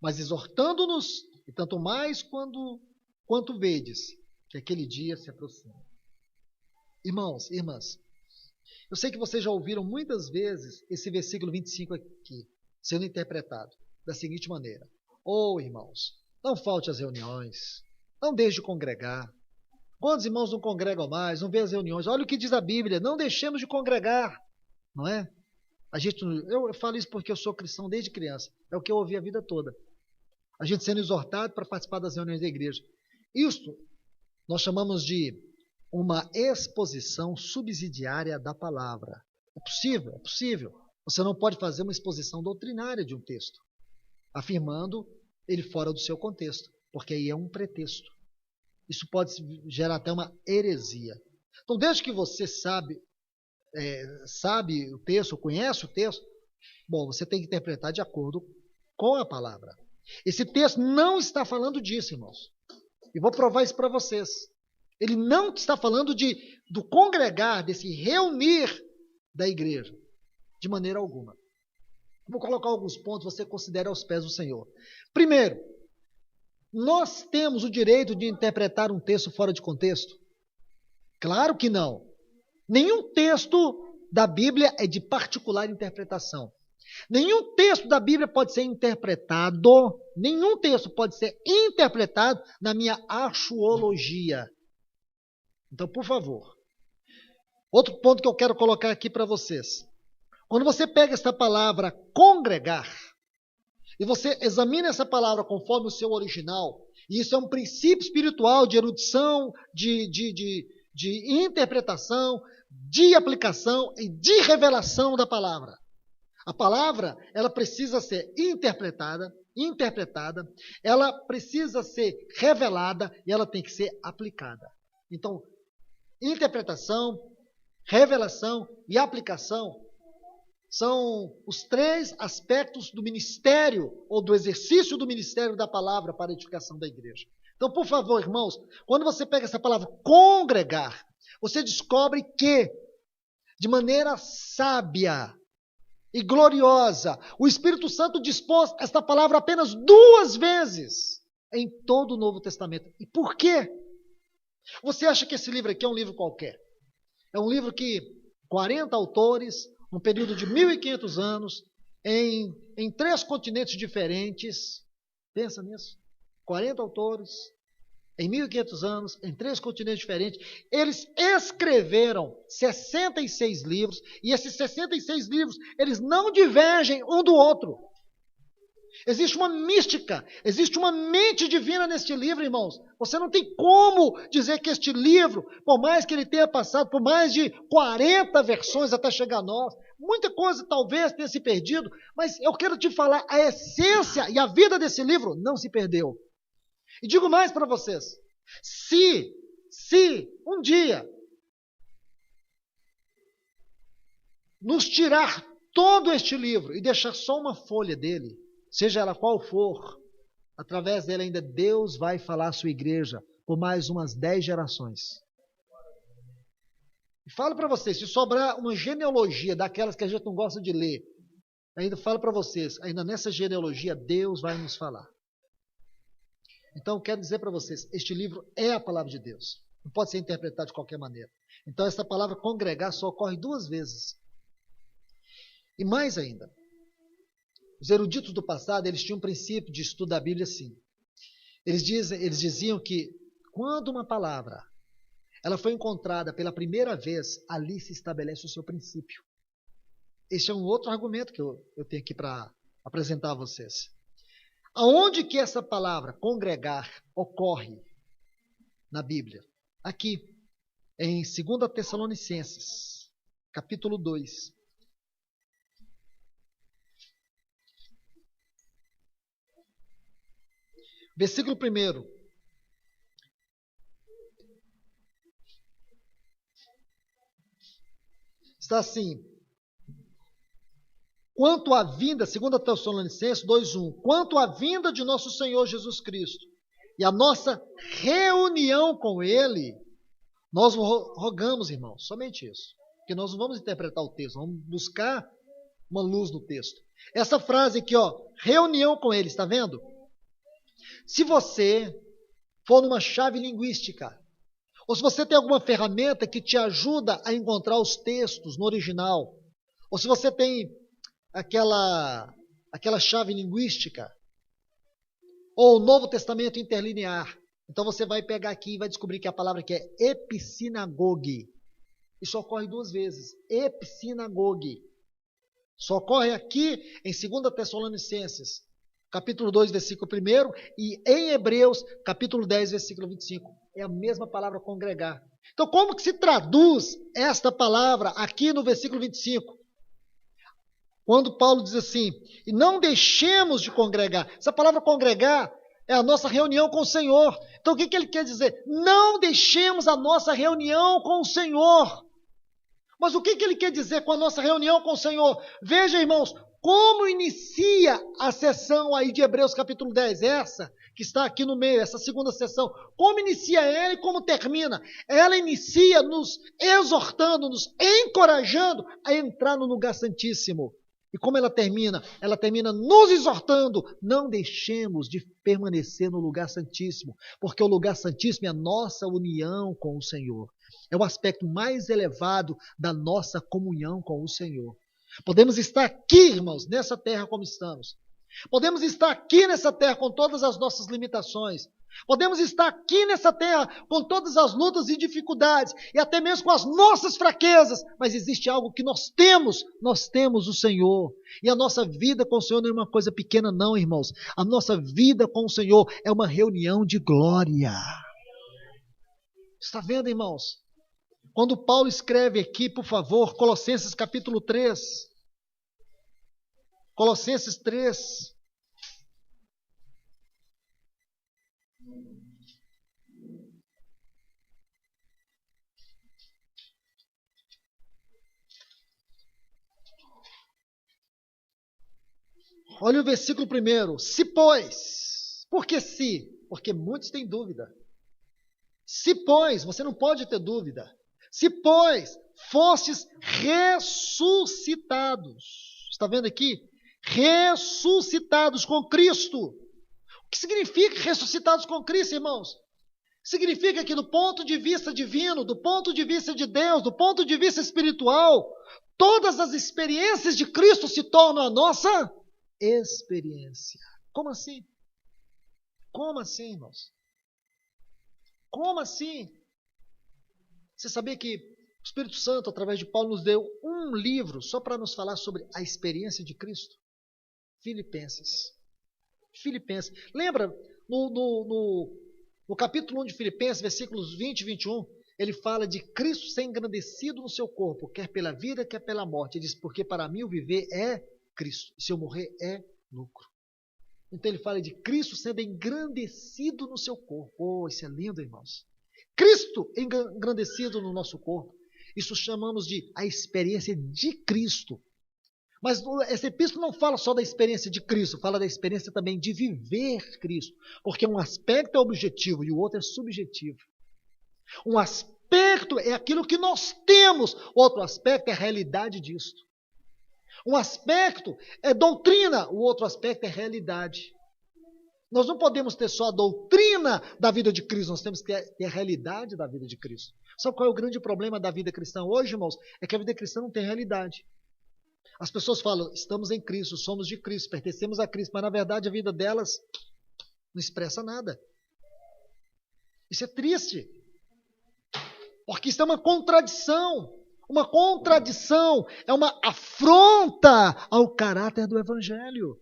mas exortando-nos, e tanto mais quanto vedes que aquele dia se aproxima. Irmãos, irmãs, eu sei que vocês já ouviram muitas vezes esse versículo 25 aqui, sendo interpretado da seguinte maneira. Irmãos, não falte às reuniões, não deixe de congregar. Quantos irmãos não congregam mais, não vê as reuniões? Olha o que diz a Bíblia, não deixemos de congregar, não é? Eu falo isso porque eu sou cristão desde criança, é o que eu ouvi a vida toda. A gente sendo exortado para participar das reuniões da igreja. Isso nós chamamos de uma exposição subsidiária da palavra. É possível, é possível. Você não pode fazer uma exposição doutrinária de um texto, afirmando ele fora do seu contexto, porque aí é um pretexto. Isso pode gerar até uma heresia. Então, desde que você sabe o texto, conhece o texto, bom, você tem que interpretar de acordo com a palavra. Esse texto não está falando disso, irmãos. E vou provar isso para vocês. Ele não está falando do congregar, desse reunir da igreja, de maneira alguma. Vou colocar alguns pontos, você considera aos pés do Senhor. Primeiro, nós temos o direito de interpretar um texto fora de contexto? Claro que não. Nenhum texto da Bíblia é de particular interpretação. Nenhum texto da Bíblia pode ser interpretado, nenhum texto pode ser interpretado na minha axiologia. Então, por favor. Outro ponto que eu quero colocar aqui para vocês. Quando você pega essa palavra congregar, e você examina essa palavra conforme o seu original, e isso é um princípio espiritual de erudição, de interpretação, de aplicação e de revelação da palavra. A palavra, ela precisa ser interpretada, ela precisa ser revelada e ela tem que ser aplicada. Então, interpretação, revelação e aplicação são os três aspectos do ministério ou do exercício do ministério da palavra para a edificação da igreja. Então, por favor, irmãos, quando você pega essa palavra congregar, você descobre que, de maneira sábia e gloriosa, o Espírito Santo dispôs esta palavra apenas 2 vezes em todo o Novo Testamento. E por quê? Você acha que esse livro aqui é um livro qualquer? É um livro que 40 autores, num período de 1.500 anos, em 3 continentes diferentes, pensa nisso, 40 autores, em 1.500 anos, em 3 continentes diferentes, eles escreveram 66 livros, e esses 66 livros, eles não divergem um do outro. Existe uma mística, existe uma mente divina neste livro, irmãos. Você não tem como dizer que este livro, por mais que ele tenha passado por mais de 40 versões até chegar a nós, muita coisa talvez tenha se perdido, mas eu quero te falar, a essência e a vida desse livro não se perdeu. E digo mais para vocês, se um dia nos tirar todo este livro e deixar só uma folha dele, seja ela qual for, através dela ainda Deus vai falar à sua igreja por mais umas 10 gerações. E falo para vocês, se sobrar uma genealogia daquelas que a gente não gosta de ler, ainda falo para vocês, ainda nessa genealogia Deus vai nos falar. Então, quero dizer para vocês, este livro é a palavra de Deus. Não pode ser interpretado de qualquer maneira. Então, essa palavra congregar só ocorre 2 vezes. E mais ainda, os eruditos do passado, eles tinham um princípio de estudo da Bíblia assim. Eles diziam que quando uma palavra ela foi encontrada pela primeira vez, ali se estabelece o seu princípio. Este é um outro argumento que eu tenho aqui para apresentar a vocês. Aonde que essa palavra congregar ocorre na Bíblia? Aqui, em 2 Tessalonicenses, capítulo 2. Versículo 1. Está assim: quanto à vinda, 2 Tessalonicenses 2:1, quanto à vinda de nosso Senhor Jesus Cristo e a nossa reunião com Ele, nós rogamos, irmãos, somente isso. Porque nós não vamos interpretar o texto, vamos buscar uma luz no texto. Essa frase aqui, ó, reunião com Ele, está vendo? Se você for numa chave linguística, ou se você tem alguma ferramenta que te ajuda a encontrar os textos no original, ou se você tem aquela chave linguística, ou o Novo Testamento interlinear, então você vai pegar aqui e vai descobrir que a palavra aqui é epissinagogue. Isso ocorre 2 vezes, epissinagogue. Só ocorre aqui em 2 Tessalonicenses, capítulo 2, versículo 1, e em Hebreus, capítulo 10, versículo 25. É a mesma palavra congregar. Então, como que se traduz esta palavra aqui no versículo 25? Quando Paulo diz assim, e não deixemos de congregar. Essa palavra congregar é a nossa reunião com o Senhor. Então, o que ele quer dizer? Não deixemos a nossa reunião com o Senhor. Mas o que ele quer dizer com a nossa reunião com o Senhor? Veja, irmãos, como inicia a sessão aí de Hebreus capítulo 10, essa que está aqui no meio, essa segunda sessão. Como inicia ela e como termina? Ela inicia nos exortando, nos encorajando a entrar no lugar santíssimo. E como ela termina? Ela termina nos exortando, não deixemos de permanecer no lugar santíssimo, porque o lugar santíssimo é a nossa união com o Senhor. É o aspecto mais elevado da nossa comunhão com o Senhor. Podemos estar aqui, irmãos, nessa terra como estamos. Podemos estar aqui nessa terra com todas as nossas limitações. Podemos estar aqui nessa terra com todas as lutas e dificuldades, e até mesmo com as nossas fraquezas, mas existe algo que nós temos o Senhor. E a nossa vida com o Senhor não é uma coisa pequena não, irmãos. A nossa vida com o Senhor é uma reunião de glória. Está vendo, irmãos? Quando Paulo escreve aqui, por favor, Colossenses capítulo 3. Colossenses 3. Olha o versículo 1. Se, pois, por que se? Porque muitos têm dúvida. Se, pois, você não pode ter dúvida. Se, pois, fostes ressuscitados. Está vendo aqui? Ressuscitados com Cristo. O que significa ressuscitados com Cristo, irmãos? Significa que do ponto de vista divino, do ponto de vista de Deus, do ponto de vista espiritual, todas as experiências de Cristo se tornam a nossa experiência. Como assim? Como assim, irmãos? Como assim? Você sabia que o Espírito Santo, através de Paulo, nos deu um livro só para nos falar sobre a experiência de Cristo? Filipenses. Lembra, no capítulo 1 de Filipenses, versículos 20 e 21, ele fala de Cristo ser engrandecido no seu corpo, quer pela vida, quer pela morte. Ele diz, porque para mim o viver é Cristo, se eu morrer é lucro. Então ele fala de Cristo sendo engrandecido no seu corpo. Oh, isso é lindo, irmãos. Cristo engrandecido no nosso corpo. Isso chamamos de a experiência de Cristo. Mas essa epístola não fala só da experiência de Cristo, fala da experiência também de viver Cristo. Porque um aspecto é objetivo e o outro é subjetivo. Um aspecto é aquilo que nós temos, outro aspecto é a realidade disto. Um aspecto é doutrina, o outro aspecto é realidade. Nós não podemos ter só a doutrina da vida de Cristo, nós temos que ter a realidade da vida de Cristo. Sabe qual é o grande problema da vida cristã hoje, irmãos? É que a vida cristã não tem realidade. As pessoas falam, estamos em Cristo, somos de Cristo, pertencemos a Cristo, mas na verdade a vida delas não expressa nada. Isso é triste, porque isso é uma contradição. Uma contradição, é uma afronta ao caráter do Evangelho.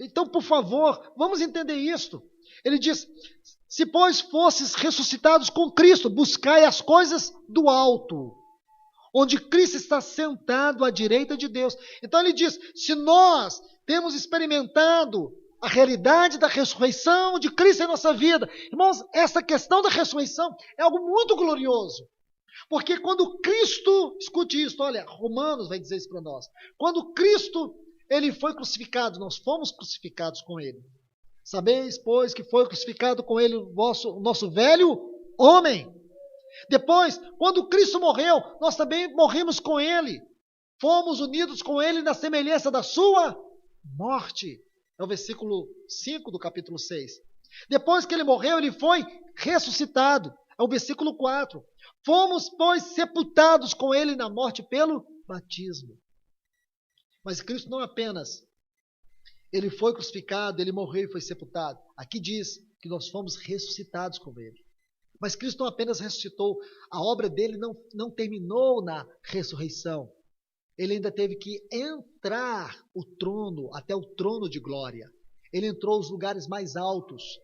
Então, por favor, vamos entender isto. Ele diz, se pois fosses ressuscitados com Cristo, buscai as coisas do alto, onde Cristo está sentado à direita de Deus. Então ele diz, se nós temos experimentado a realidade da ressurreição de Cristo em nossa vida. Irmãos, essa questão da ressurreição é algo muito glorioso. Porque quando Cristo, escute isso, olha, Romanos vai dizer isso para nós. Quando Cristo, ele foi crucificado, nós fomos crucificados com ele. Sabeis, pois, que foi crucificado com ele o nosso velho homem. Depois, quando Cristo morreu, nós também morrimos com ele. Fomos unidos com ele na semelhança da sua morte. É o versículo 5 do capítulo 6. Depois que ele morreu, ele foi ressuscitado. É o versículo 4. Fomos, pois, sepultados com ele na morte pelo batismo. Mas Cristo não apenas, ele foi crucificado, ele morreu e foi sepultado. Aqui diz que nós fomos ressuscitados com ele. Mas Cristo não apenas ressuscitou, a obra dele não terminou na ressurreição. Ele ainda teve que entrar o trono, até o trono de glória. Ele entrou aos lugares mais altos.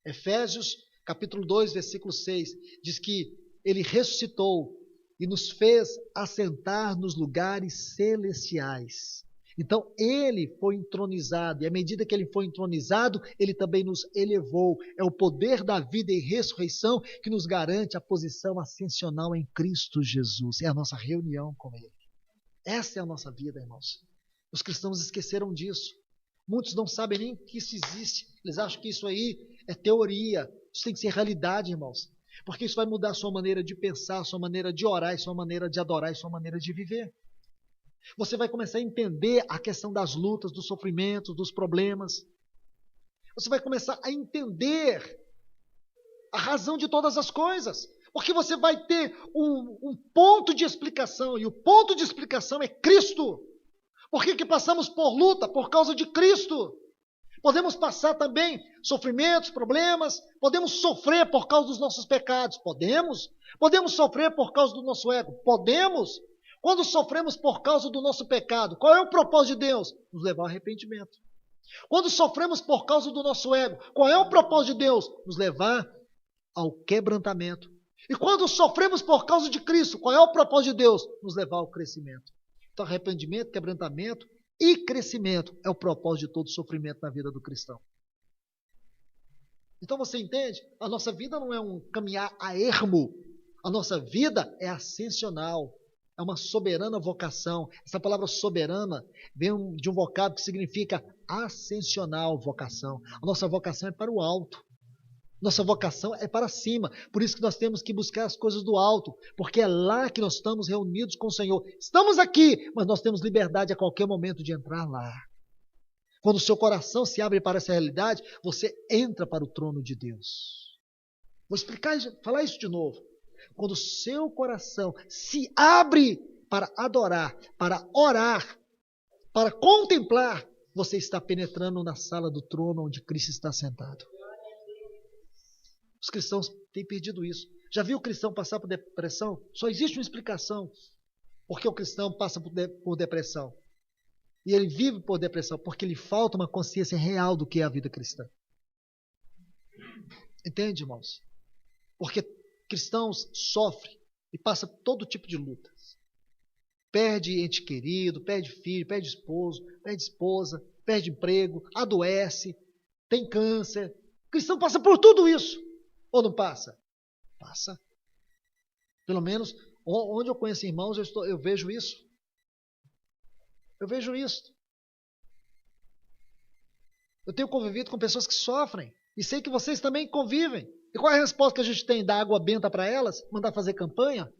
Efésios, capítulo 2, versículo 6, diz que ele ressuscitou e nos fez assentar nos lugares celestiais. Então, ele foi entronizado, e à medida que ele foi entronizado, ele também nos elevou. É o poder da vida e ressurreição que nos garante a posição ascensional em Cristo Jesus. É a nossa reunião com ele. Essa é a nossa vida, irmãos. Os cristãos esqueceram disso. Muitos não sabem nem que isso existe. Eles acham que isso aí é teoria. Isso tem que ser realidade, irmãos. Porque isso vai mudar a sua maneira de pensar, a sua maneira de orar, a sua maneira de adorar, a sua maneira de viver. Você vai começar a entender a questão das lutas, dos sofrimentos, dos problemas. Você vai começar a entender a razão de todas as coisas. Porque você vai ter um ponto de explicação, e o ponto de explicação é Cristo. Por que passamos por luta? Por causa de Cristo. Podemos passar também sofrimentos, problemas, podemos sofrer por causa dos nossos pecados, podemos. Podemos sofrer por causa do nosso ego, podemos. Quando sofremos por causa do nosso pecado, qual é o propósito de Deus? Nos levar ao arrependimento. Quando sofremos por causa do nosso ego, qual é o propósito de Deus? Nos levar ao quebrantamento. E quando sofremos por causa de Cristo, qual é o propósito de Deus? Nos levar ao crescimento. Então, arrependimento, quebrantamento e crescimento é o propósito de todo sofrimento na vida do cristão. Então você entende? A nossa vida não é um caminhar a ermo. A nossa vida é ascensional. É uma soberana vocação. Essa palavra soberana vem de um vocábulo que significa ascensional vocação. A nossa vocação é para o alto. Nossa vocação é para cima. Por isso que nós temos que buscar as coisas do alto, porque é lá que nós estamos reunidos com o Senhor. Estamos aqui, mas nós temos liberdade a qualquer momento de entrar lá. Quando o seu coração se abre para essa realidade, você entra para o trono de Deus. Vou falar isso de novo. Quando o seu coração se abre para adorar, para orar, para contemplar, você está penetrando na sala do trono onde Cristo está sentado. Os cristãos têm perdido isso. Já viu o cristão passar por depressão? Só existe uma explicação por que o cristão passa por depressão. E ele vive por depressão, porque lhe falta uma consciência real do que é a vida cristã. Entende, irmãos? Porque cristãos sofrem e passam todo tipo de lutas. Perde ente querido, perde filho, perde esposo, perde esposa, perde emprego, adoece, tem câncer. O cristão passa por tudo isso. Ou não passa? Passa. Pelo menos, onde eu conheço irmãos, eu vejo isso. Eu vejo isso. Eu tenho convivido com pessoas que sofrem. E sei que vocês também convivem. E qual é a resposta que a gente tem? Dar água benta para elas? Mandar fazer campanha?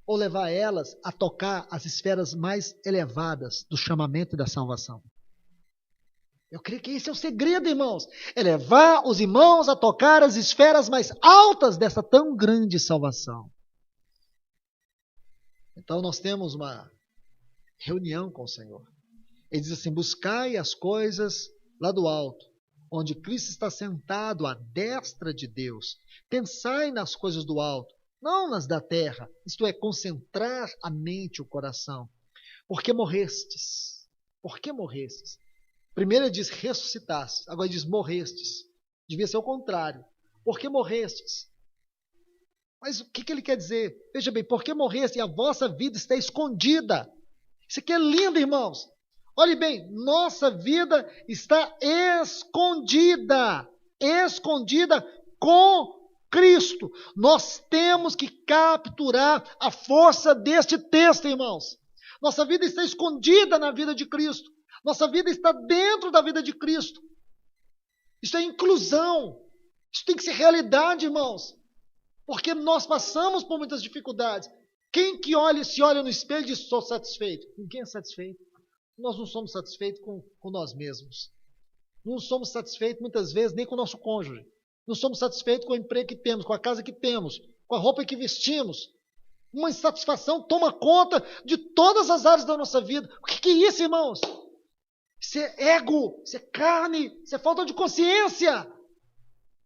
Ou levar elas a tocar as esferas mais elevadas do chamamento e da salvação? Eu creio que esse é o segredo, irmãos. É levar os irmãos a tocar as esferas mais altas dessa tão grande salvação. Então nós temos uma reunião com o Senhor. Ele diz assim: buscai as coisas lá do alto, onde Cristo está sentado à destra de Deus. Pensai nas coisas do alto, não nas da terra. Isto é, concentrar a mente e o coração. Porque morrestes. Por que morrestes? Primeiro ele diz ressuscitastes, agora ele diz morrestes. Devia ser o contrário. Por que morrestes? Mas o que ele quer dizer? Veja bem, porque morrestes e a vossa vida está escondida. Isso aqui é lindo, irmãos. Olhe bem, nossa vida está escondida com Cristo. Nós temos que capturar a força deste texto, irmãos. Nossa vida está escondida na vida de Cristo. Nossa vida está dentro da vida de Cristo. Isso é inclusão. Isso tem que ser realidade, irmãos. Porque nós passamos por muitas dificuldades. Quem que se olha no espelho e diz, sou satisfeito? Ninguém é satisfeito. Nós não somos satisfeitos com nós mesmos. Não somos satisfeitos, muitas vezes, nem com o nosso cônjuge. Não somos satisfeitos com o emprego que temos, com a casa que temos, com a roupa que vestimos. Uma insatisfação toma conta de todas as áreas da nossa vida. O que é isso, irmãos? Isso é ego, isso é carne, isso é falta de consciência.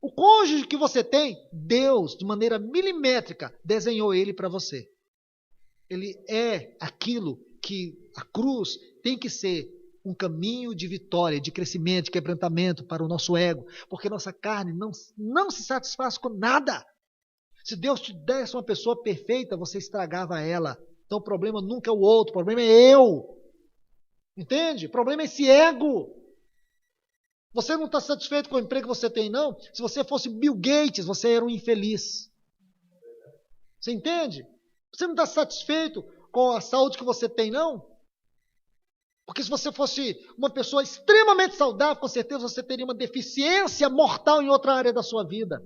O cônjuge que você tem, Deus, de maneira milimétrica, desenhou ele para você. Ele é aquilo que a cruz tem que ser um caminho de vitória, de crescimento, de quebrantamento para o nosso ego, porque nossa carne não se satisfaz com nada. Se Deus te desse uma pessoa perfeita, você estragava ela. Então o problema nunca é o outro, o problema é eu. Entende? O problema é esse ego. Você não está satisfeito com o emprego que você tem, não? Se você fosse Bill Gates, você era um infeliz. Você entende? Você não está satisfeito com a saúde que você tem, não? Porque se você fosse uma pessoa extremamente saudável, com certeza você teria uma deficiência mortal em outra área da sua vida.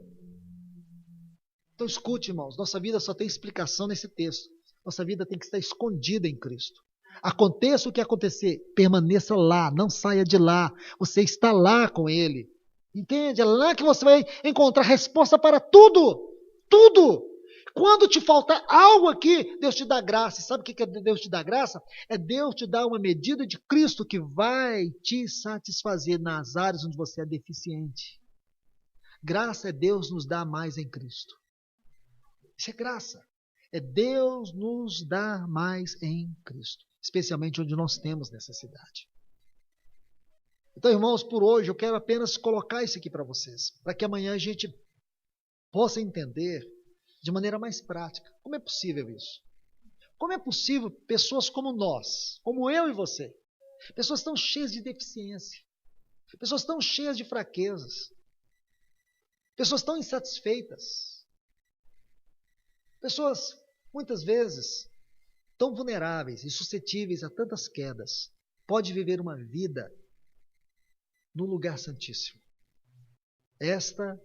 Então escute, irmãos, nossa vida só tem explicação nesse texto. Nossa vida tem que estar escondida em Cristo. Aconteça o que acontecer, permaneça lá, não saia de lá. Você está lá com Ele. Entende? É lá que você vai encontrar resposta para tudo. Tudo. Quando te faltar algo aqui, Deus te dá graça. Sabe o que é Deus te dá graça? É Deus te dar uma medida de Cristo que vai te satisfazer nas áreas onde você é deficiente. Graça é Deus nos dar mais em Cristo. Isso é graça. É Deus nos dar mais em Cristo. Especialmente onde nós temos necessidade. Então, irmãos, por hoje eu quero apenas colocar isso aqui para vocês. Para que amanhã a gente possa entender de maneira mais prática. Como é possível isso? Como é possível pessoas como nós, como eu e você, pessoas tão cheias de deficiência, pessoas tão cheias de fraquezas, pessoas tão insatisfeitas, pessoas muitas vezes tão vulneráveis e suscetíveis a tantas quedas, pode viver uma vida no lugar santíssimo. Esta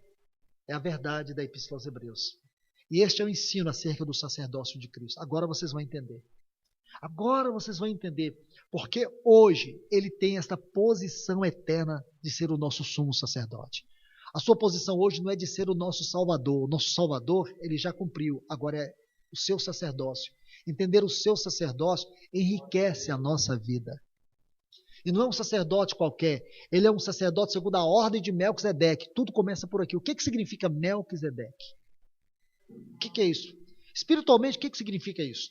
é a verdade da Epístola aos Hebreus. E este é o ensino acerca do sacerdócio de Cristo. Agora vocês vão entender. Agora vocês vão entender porque hoje ele tem esta posição eterna de ser o nosso sumo sacerdote. A sua posição hoje não é de ser o nosso Salvador. O nosso Salvador, ele já cumpriu. Agora é o seu sacerdócio. Entender o seu sacerdócio enriquece a nossa vida. E não é um sacerdote qualquer. Ele é um sacerdote segundo a ordem de Melquisedeque. Tudo começa por aqui. O que significa Melquisedeque? O que é isso? Espiritualmente, o que significa isso?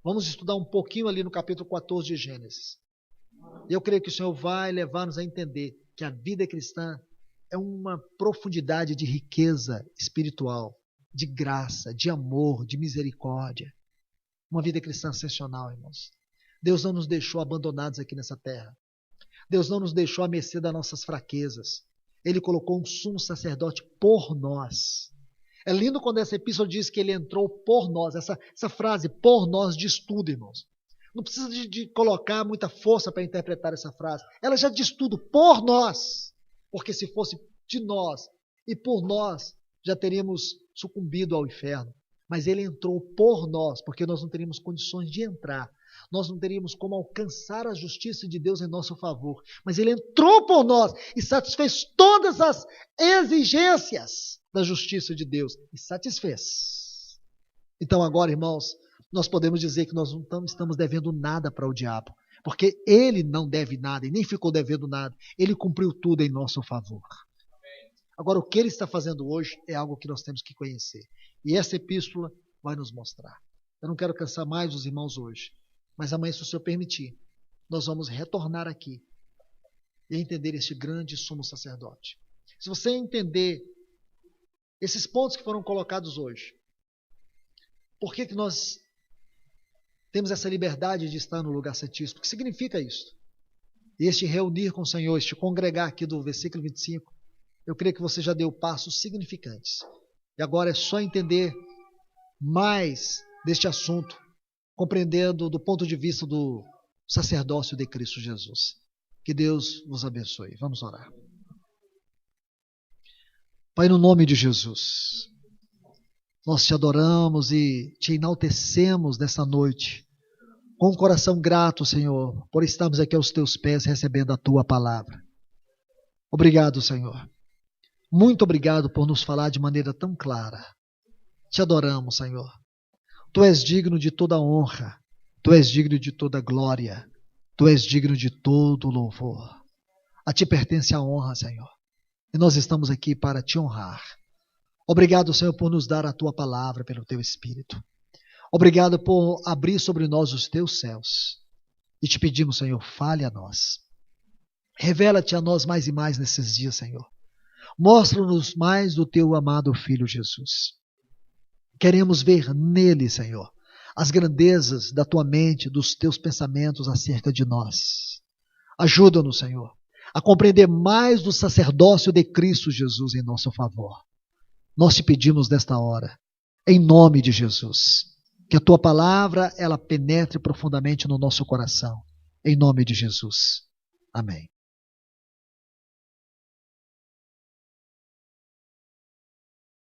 Vamos estudar um pouquinho ali no capítulo 14 de Gênesis. Eu creio que o Senhor vai levar-nos a entender que a vida cristã é uma profundidade de riqueza espiritual, de graça, de amor, de misericórdia. Uma vida cristã sensacional, irmãos. Deus não nos deixou abandonados aqui nessa terra. Deus não nos deixou à mercê das nossas fraquezas. Ele colocou um sumo sacerdote por nós. É lindo quando essa epístola diz que ele entrou por nós. Essa frase, por nós, diz tudo, irmãos. Não precisa de colocar muita força para interpretar essa frase. Ela já diz tudo, por nós. Porque se fosse de nós e por nós, já teríamos sucumbido ao inferno. Mas ele entrou por nós, porque nós não teríamos condições de entrar. Nós não teríamos como alcançar a justiça de Deus em nosso favor. Mas ele entrou por nós e satisfez todas as exigências da justiça de Deus. E satisfez. Então agora, irmãos, nós podemos dizer que nós não estamos devendo nada para o diabo. Porque ele não deve nada e nem ficou devendo nada. Ele cumpriu tudo em nosso favor. Agora, o que ele está fazendo hoje é algo que nós temos que conhecer. E essa epístola vai nos mostrar. Eu não quero cansar mais os irmãos hoje. Mas amanhã, se o Senhor permitir, nós vamos retornar aqui e entender este grande sumo sacerdote. Se você entender esses pontos que foram colocados hoje, por que nós temos essa liberdade de estar no lugar santíssimo. O que significa isso? Este reunir com o Senhor, este congregar aqui do versículo 25, eu creio que você já deu passos significantes. E agora é só entender mais deste assunto, compreendendo do ponto de vista do sacerdócio de Cristo Jesus. Que Deus vos abençoe. Vamos orar. Pai, no nome de Jesus, nós te adoramos e te enaltecemos nessa noite, com um coração grato, Senhor, por estarmos aqui aos teus pés recebendo a tua palavra. Obrigado, Senhor. Muito obrigado por nos falar de maneira tão clara. Te adoramos, Senhor. Tu és digno de toda honra, tu és digno de toda glória, tu és digno de todo louvor. A ti pertence a honra, Senhor. E nós estamos aqui para te honrar. Obrigado, Senhor, por nos dar a tua palavra pelo teu Espírito. Obrigado por abrir sobre nós os teus céus. E te pedimos, Senhor, fale a nós. Revela-te a nós mais e mais nesses dias, Senhor. Mostra-nos mais do teu amado Filho Jesus. Queremos ver nele, Senhor, as grandezas da tua mente, dos teus pensamentos acerca de nós. Ajuda-nos, Senhor, a compreender mais do sacerdócio de Cristo Jesus em nosso favor. Nós te pedimos nesta hora, em nome de Jesus, que a tua palavra ela penetre profundamente no nosso coração. Em nome de Jesus. Amém.